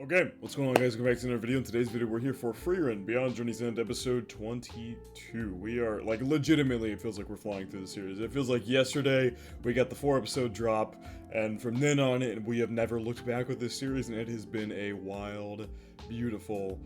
Okay, what's going on, guys? Welcome back to another video. In today's video, we're here for Frieren, Beyond Journey's End, episode 22. We are, like, legitimately, it feels like we're flying through the series. It feels like yesterday, we got the 4-episode drop, and from then on, we have never looked back with this series, and it has been a wild, beautiful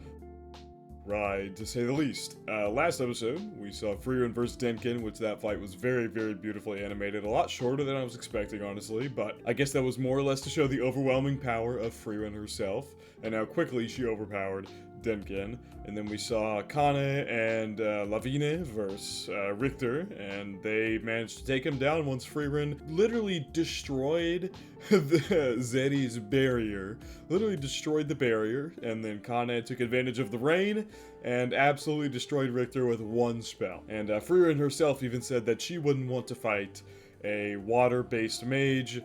ride, to say the least. Last episode, we saw Frieren vs. Denkin, which that fight was very, very beautifully animated. A lot shorter than I was expecting, honestly, but I guess that was more or less to show the overwhelming power of Frieren herself, and how quickly she overpowered Denkin. And then we saw Kane and Lavine versus Richter, and they managed to take him down once Frieren literally destroyed the Zeddy's barrier. Literally destroyed the barrier, and then Kane took advantage of the rain and absolutely destroyed Richter with one spell. And Frieren herself even said that she wouldn't want to fight a water-based mage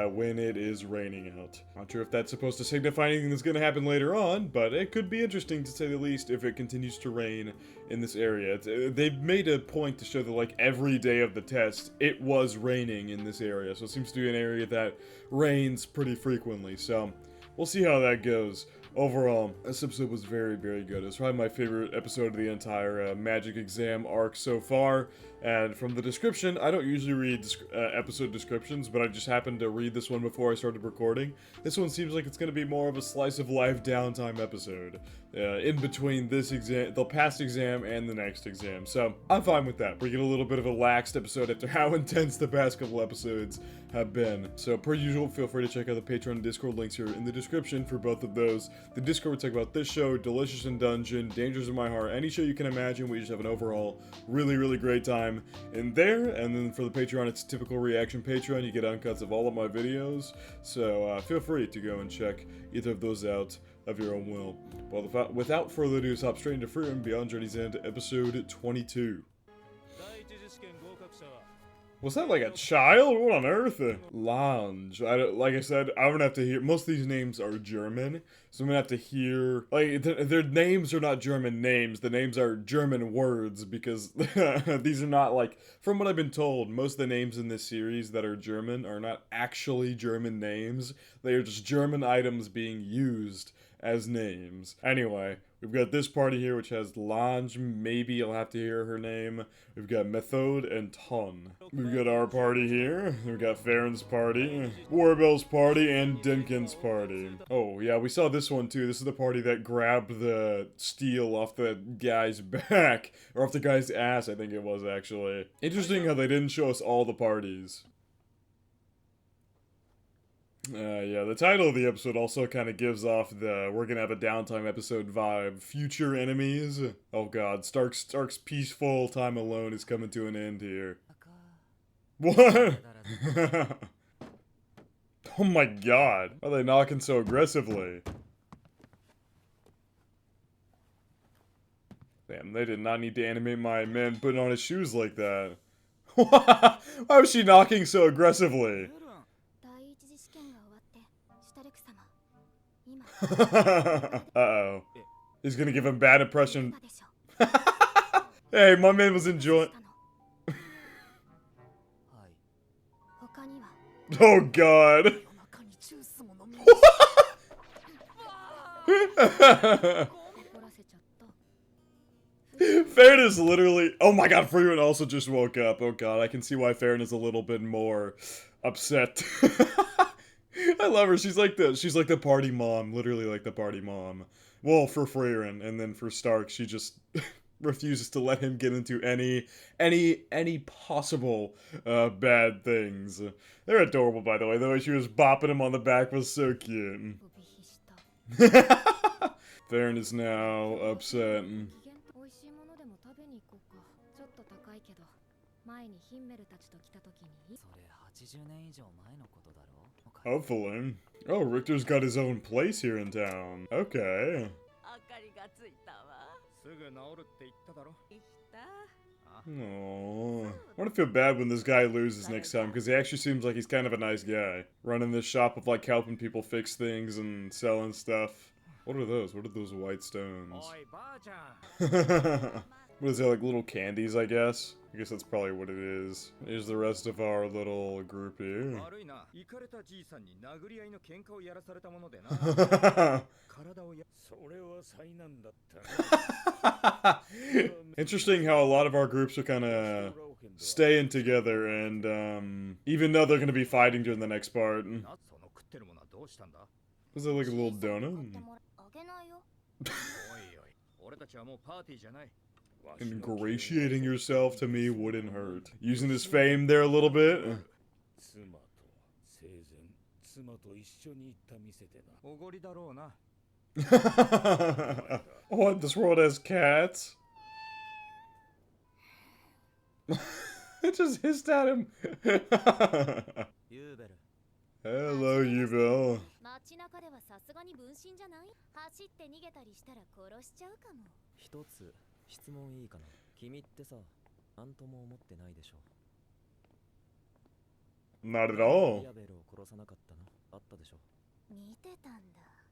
when it is raining out. Not sure if that's supposed to signify anything that's going to happen later on, but it could be interesting to say the least if it continues to rain in this area. They've made a point to show that, like, every day of the test, it was raining in this area, so it seems to be an area that rains pretty frequently, so we'll see how that goes. Overall, this episode was very, very good. It was probably my favorite episode of the entire magic exam arc so far. And from the description, I don't usually read episode descriptions, but I just happened to read this one before I started recording. This one seems like it's going to be more of a slice of life downtime episode in between this exam, the past exam, and the next exam. So I'm fine with that. We get a little bit of a laxed episode after how intense the past couple episodes have been. So per usual, feel free to check out the Patreon and Discord links here in the description for both of those. The Discord will talk about this show, Delicious in Dungeon, Dangers in My Heart, any show you can imagine. We just have an overall really, really great time in there. And then for the Patreon, it's typical reaction Patreon. You get uncuts of all of my videos. So feel free to go and check either of those out of your own will. Well, without further ado, hop straight into Frieren, Beyond Journey's End, episode 22. Was that like a child? What on earth? Lounge. Like I said, I'm gonna have to hear. Most of these names are German, so I'm gonna have to hear. Like, their names are not German names. The names are German words because these are not, like, from what I've been told, most of the names in this series that are German are not actually German names. They are just German items being used as names. Anyway, we've got this party here, which has Lange. Maybe I'll have to hear her name. We've got Methode and Ton. We've got our party here. We've got FERN's party, Warbell's party, and Denkin's party. Oh, yeah, we saw this one, too. This is the party that grabbed the steel off the guy's back. Or off the guy's ass, I think it was, actually. Interesting how they didn't show us all the parties. Yeah, the title of the episode also kind of gives off the we're gonna have a downtime episode vibe. Future enemies. Oh god, Stark's peaceful time alone is coming to an end here. What? Oh my god. Why are they knocking so aggressively? Damn, they did not need to animate my man putting on his shoes like that. Why was she knocking so aggressively? Uh-oh. He's gonna give him bad impression. Hey, my man was enjoying. Oh god. FERN is literally. Oh my god, Frieren also just woke up. Oh god, I can see why FERN is a little bit more upset. I love her. She's like the party mom, literally like the party mom. Well, for Frieren, and then for Stark, she just refuses to let him get into any possible bad things. They're adorable, by the way. The way she was bopping him on the back was so cute. FERN is now upset. Hopefully. Oh, Richter's got his own place here in town. Okay. Aww. I want to feel bad when this guy loses next time, because he actually seems like he's kind of a nice guy. Running this shop of, like, helping people fix things and selling stuff. What are those? What are those white stones? What is that, like little candies, I guess? I guess that's probably what it is. Here's the rest of our little group here. Interesting how a lot of our groups are kind of staying together, and even though they're going to be fighting during the next part. Was that like a little donut? Ingratiating yourself to me wouldn't hurt. Using his fame there a little bit. What? This world has cats? It just hissed at him. Hello, Yubel. Not at all.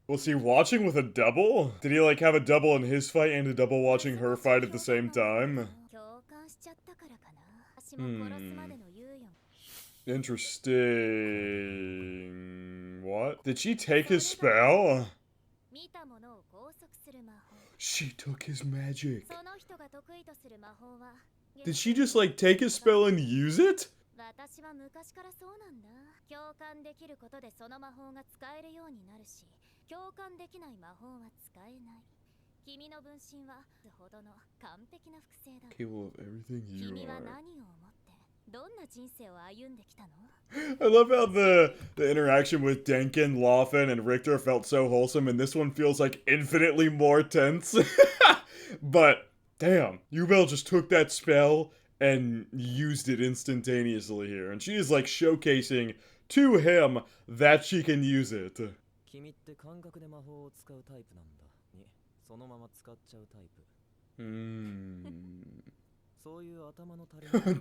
Was he watching with a double? Did he like have a double in his fight and a double watching her fight at the same time? Interesting. What? Did she take his spell? She took his magic. Did she just like take his spell and use it? Capable of everything you are. I love how the interaction with Denkin, Laufen, and Richter felt so wholesome, and this one feels like infinitely more tense. But, damn, Yubel just took that spell and used it instantaneously here. And she is like showcasing to him that she can use it.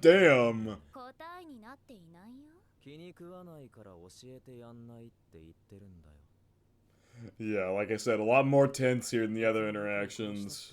Damn. Yeah, like I said, a lot more tense here than the other interactions.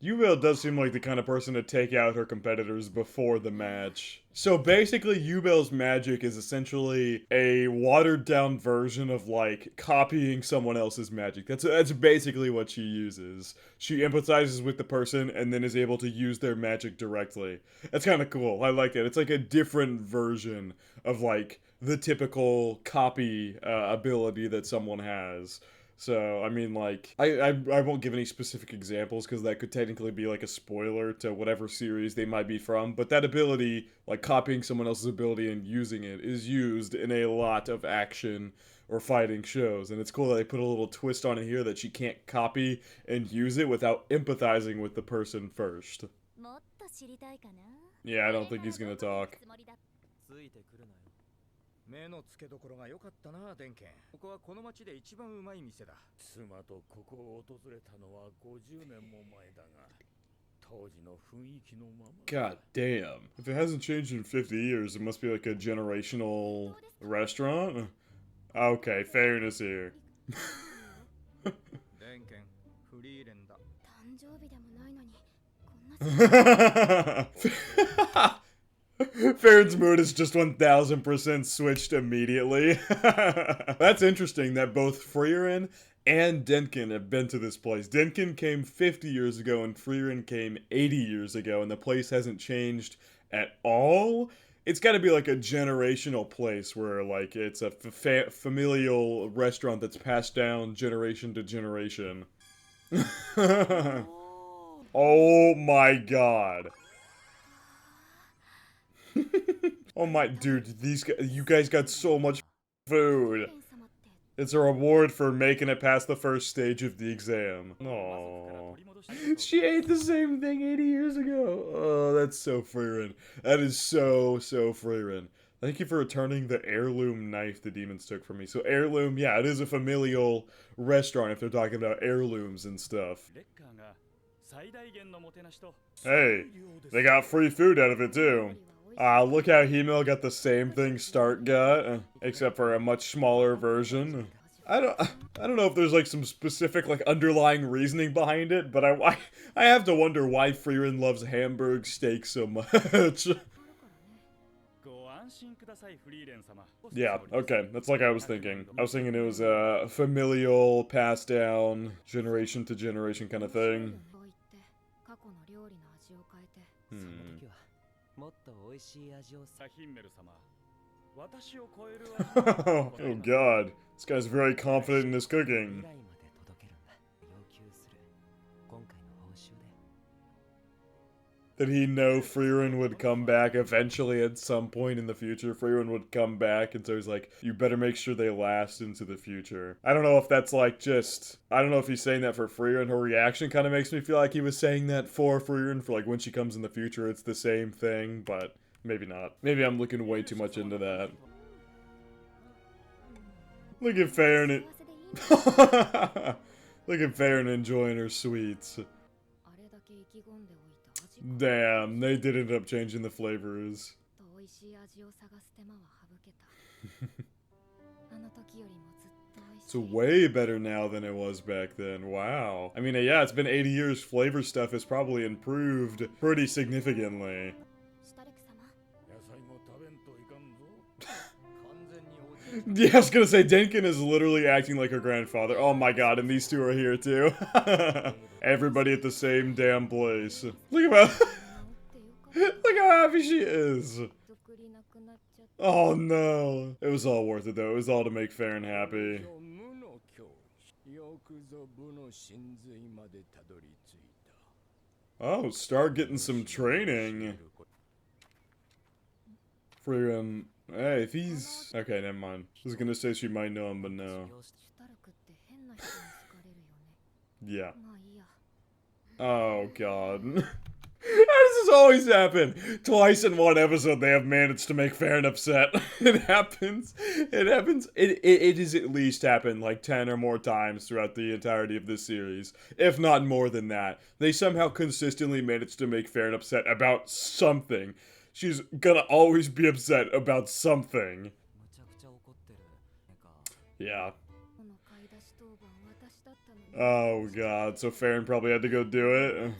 Yubel does seem like the kind of person to take out her competitors before the match. So basically, Yubel's magic is essentially a watered-down version of, like, copying someone else's magic. That's basically what she uses. She empathizes with the person and then is able to use their magic directly. That's kind of cool. I like that. It's like a different version of, like, the typical copy ability that someone has. So, I mean, like, I won't give any specific examples because that could technically be, like, a spoiler to whatever series they might be from, but that ability, like, copying someone else's ability and using it, is used in a lot of action or fighting shows, and it's cool that they put a little twist on it here that she can't copy and use it without empathizing with the person first. Yeah, I don't think he's gonna talk. God damn. If it hasn't changed in 50 years, it must be like a generational restaurant? Okay, FERN is here. FERN's mood is just 1000% switched immediately. That's interesting that both Frieren and Denkin have been to this place. Denkin came 50 years ago and Frieren came 80 years ago, and the place hasn't changed at all. It's got to be like a generational place where like it's a familial restaurant that's passed down generation to generation. Oh my god. Oh my, dude, you guys got so much food. It's a reward for making it past the first stage of the exam. Aww. She ate the same thing 80 years ago. Oh, that's so Frieren. That is so Frieren. Thank you for returning the heirloom knife the demons took from me. So heirloom, yeah, it is a familial restaurant if they're talking about heirlooms and stuff. Hey, they got free food out of it too. Look how Himel got the same thing Stark got, except for a much smaller version. I don't know if there's like some specific like underlying reasoning behind it, but I have to wonder why Frieren loves Hamburg steak so much. Yeah, okay, that's like I was thinking. I was thinking it was a familial, passed down, generation to generation kind of thing. Oh god, this guy's very confident in his cooking. Did he know Frieren would come back eventually at some point in the future? Frieren would come back, and so he's like, you better make sure they last into the future. I don't know if that's like just... I don't know if he's saying that for Frieren. Her reaction kind of makes me feel like he was saying that for Frieren, for like when she comes in the future, it's the same thing, but maybe not. Maybe I'm looking way too much into that. Look at FERN. Look at FERN enjoying her sweets. Damn, they did end up changing the flavors. It's way better now than it was back then. Wow. I mean, yeah, it's been 80 years. Flavor stuff has probably improved pretty significantly. Yeah, I was gonna say, Denkin is literally acting like her grandfather. Oh my god, and these two are here too. Everybody at the same damn place. Look at how... Look how happy she is. Oh no. It was all worth it though. It was all to make FERN happy. Oh, start getting some training. Frieren. Hey, if he's... Okay, never mind. I was gonna say she might know him, but no. Yeah. Oh, God. How does this always happen? Twice in one episode they have managed to make FERN upset. It happens. It happens. It has at least happened like 10 or more times throughout the entirety of this series. If not more than that. They somehow consistently managed to make FERN upset about something. She's gonna always be upset about something. Yeah. Oh god, so FERN probably had to go do it.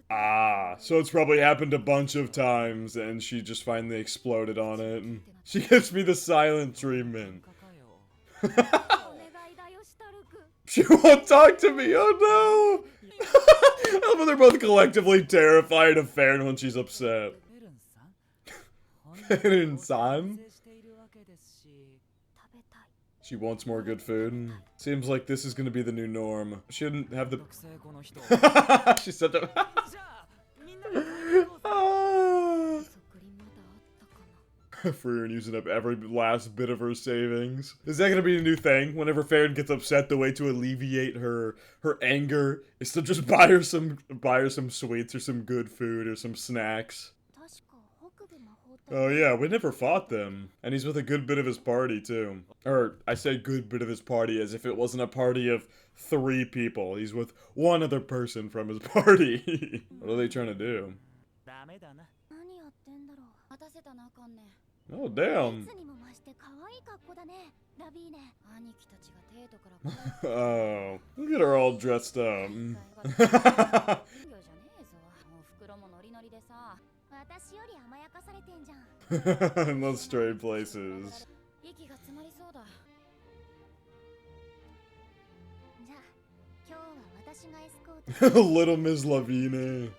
Ah, so it's probably happened a bunch of times and she just finally exploded on it. She gives me the silent treatment. She won't talk to me, oh no! I love how they're both collectively terrified of FERN when she's upset. FERN-san? She wants more good food. Seems like this is gonna be the new norm. Shouldn't have the... She said that... Frieren using up every last bit of her savings. Is that gonna be a new thing? Whenever FERN gets upset, the way to alleviate her anger is to just buy her some sweets or some good food or some snacks. Oh yeah, we never fought them. And he's with a good bit of his party too. Or, I say good bit of his party as if it wasn't a party of 3 people. He's with one other person from his party. What are they trying to do? Oh, damn. Oh, look at her all dressed up. In those stray places. Little Miss Lavine.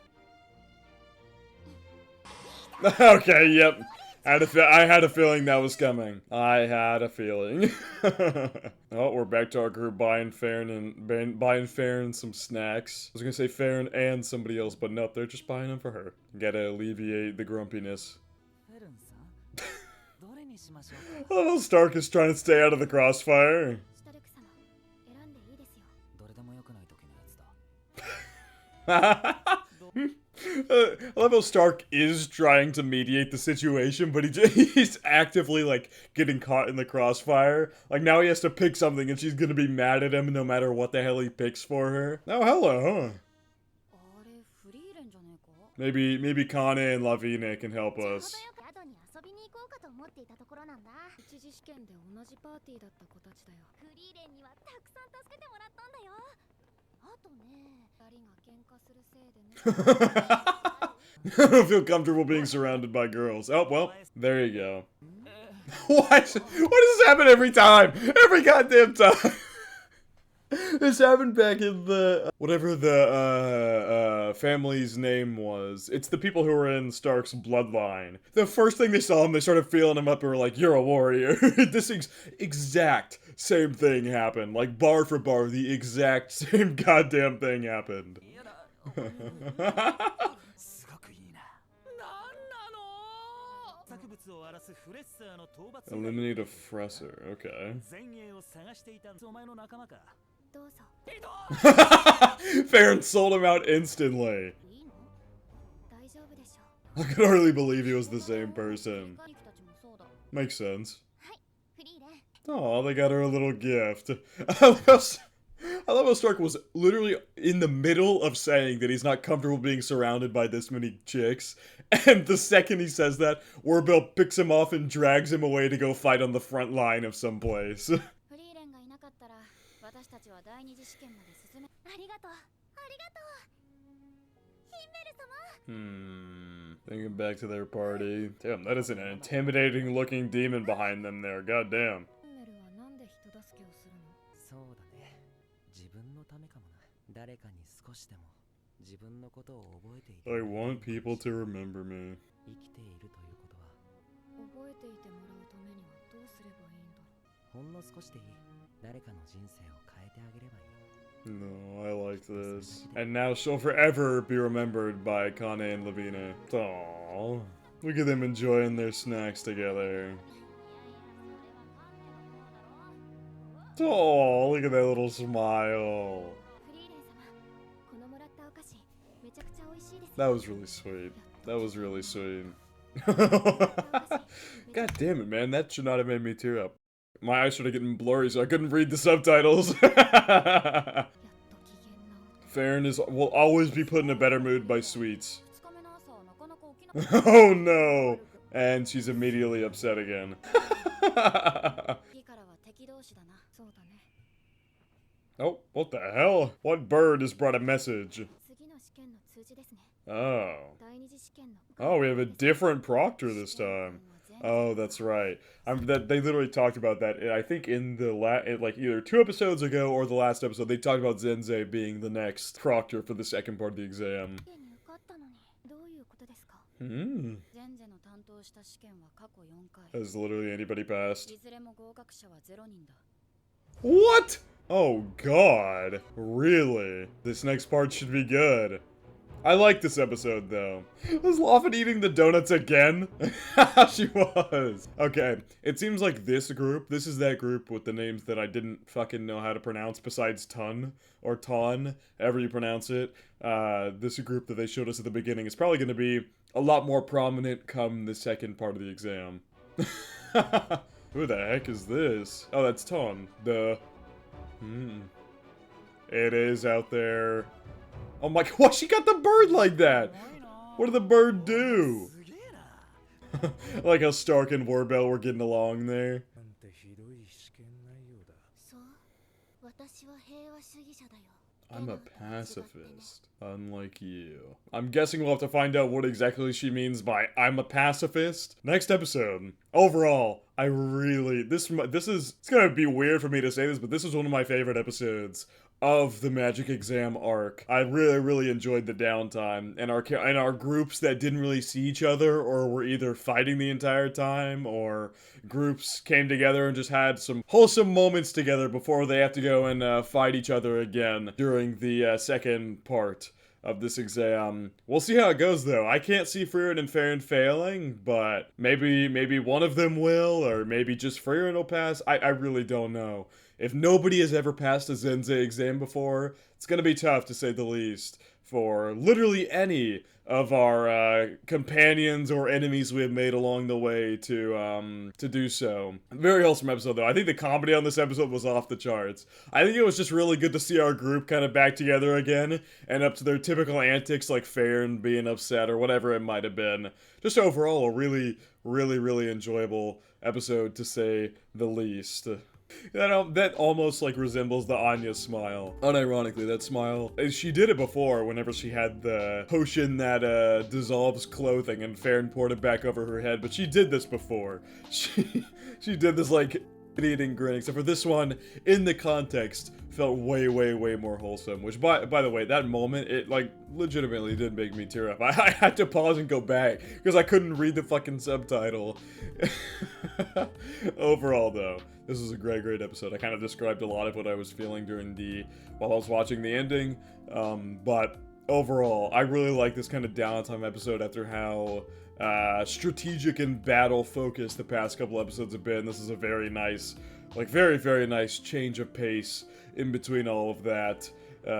Okay, yep. I had a feeling that was coming. I had a feeling. Oh, we're back to our group buying FERN some snacks. I was gonna say FERN and somebody else, but nope, they're just buying them for her. Gotta alleviate the grumpiness. Little Stark is trying to stay out of the crossfire. I love how Stark is trying to mediate the situation, but he's actively, like, getting caught in the crossfire. Like, now he has to pick something, and she's gonna be mad at him no matter what the hell he picks for her. Oh, hello, huh? Maybe Kane and Lavine can help us. I don't feel comfortable being surrounded by girls. Oh, well, there you go. What? Why does this happen every time? Every goddamn time. This happened back in the, whatever the, family's name was. It's the people who were in Stark's bloodline. The first thing they saw him, they started feeling him up and were like, you're a warrior. This exact same thing happened. Like, bar for bar, the exact same goddamn thing happened. Eliminate a fresser, okay. FERN sold him out instantly. I could hardly believe he was the same person. Makes sense. Oh, they got her a little gift. I love how Stark was literally in the middle of saying that he's not comfortable being surrounded by this many chicks, and the second he says that, Warbill picks him off and drags him away to go fight on the front line of some place. Thinking back to their party. Damn, that is an intimidating looking demon behind them there, goddamn. I want people to remember me. No, I like this. And now she'll forever be remembered by Kane and Lavina. Aww. Look at them enjoying their snacks together. Oh, look at that little smile. That was really sweet. That was really sweet. God damn it, man. That should not have made me tear up. My eyes started getting blurry, so I couldn't read the subtitles. FERN will always be put in a better mood by sweets. Oh no! And she's immediately upset again. Oh, what the hell? What bird has brought a message? Oh. Oh, we have a different proctor this time. Oh, that's right. They literally talked about that. I think in the like either 2 episodes ago or the last episode, they talked about Zensei being the next proctor for the second part of the exam. Has literally anybody passed? What? Oh god. Really? This next part should be good. I like this episode, though. Was Laufin eating the donuts again? She was. Okay, it seems like this is that group with the names that I didn't fucking know how to pronounce besides Ton, or Ton, however you pronounce it. This group that they showed us at the beginning is probably going to be a lot more prominent come the second part of the exam. Who the heck is this? Oh, that's Ton. It is out there. Oh my god, she got the bird like that! What did the bird do? I like how Stark and Warbill were getting along there. I'm a pacifist, unlike you. I'm guessing we'll have to find out what exactly she means by I'm a pacifist. Next episode. Overall, I really, it's gonna be weird for me to say this, but this is one of my favorite episodes of the Magic Exam arc. I really enjoyed the downtime and our groups that didn't really see each other or were either fighting the entire time or groups came together and just had some wholesome moments together before they have to go and fight each other again during the second part of this exam. We'll see how it goes though. I can't see Frieren and FERN failing, but maybe one of them will, or maybe just Frieren will pass. I really don't know. If nobody has ever passed a Zensei exam before, it's gonna be tough to say the least for literally any of our companions or enemies we have made along the way to do so. Very wholesome episode though. I think the comedy on this episode was off the charts. I think it was just really good to see our group kind of back together again and up to their typical antics like FERN being upset or whatever it might have been. Just overall a really enjoyable episode to say the least. That almost like resembles the Anya smile. Unironically, that smile. She did it before whenever she had the potion that dissolves clothing and FERN poured it back over her head, but she did this before. She did this like eating grin, except for this one, in the context, felt way, way, way more wholesome. Which, by the way, that moment, it, like, legitimately did make me tear up. I had to pause and go back, because I couldn't read the fucking subtitle. Overall, though, this was a great, great episode. I kind of described a lot of what I was feeling while I was watching the ending, but overall, I really like this kind of downtime episode after how strategic and battle focused the past couple episodes have been. This is a very nice, like very, very nice change of pace in between all of that.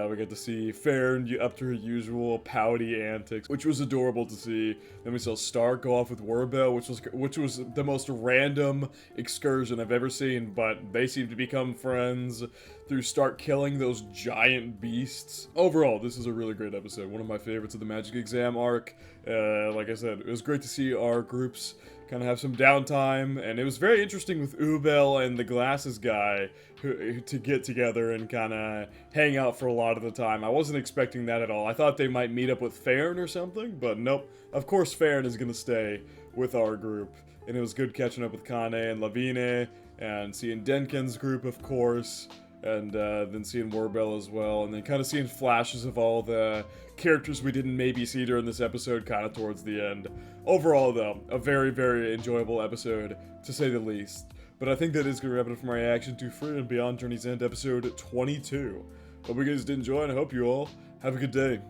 We get to see FERN up to her usual pouty antics, which was adorable to see. Then we saw Stark go off with Werbel, which was the most random excursion I've ever seen, but they seem to become friends through Stark killing those giant beasts. Overall, this is a really great episode. One of my favorites of the Magic Exam arc. Like I said, it was great to see our groups kind of have some downtime, and it was very interesting with Ubel and the glasses guy to get together and kind of hang out for a lot of the time. I wasn't expecting that at all. I thought they might meet up with FERN or something, but nope. Of course FERN is going to stay with our group, and it was good catching up with Kane and Lavine, and seeing Denkin's group, of course, and then seeing Werbel as well, and then kind of seeing flashes of all the characters we didn't maybe see during this episode kind of towards the end. Overall, though, a very, very enjoyable episode, to say the least. But I think that is going to wrap it up for my reaction to Frieren Beyond Journey's End episode 22. Hope you guys did enjoy, and I hope you all have a good day.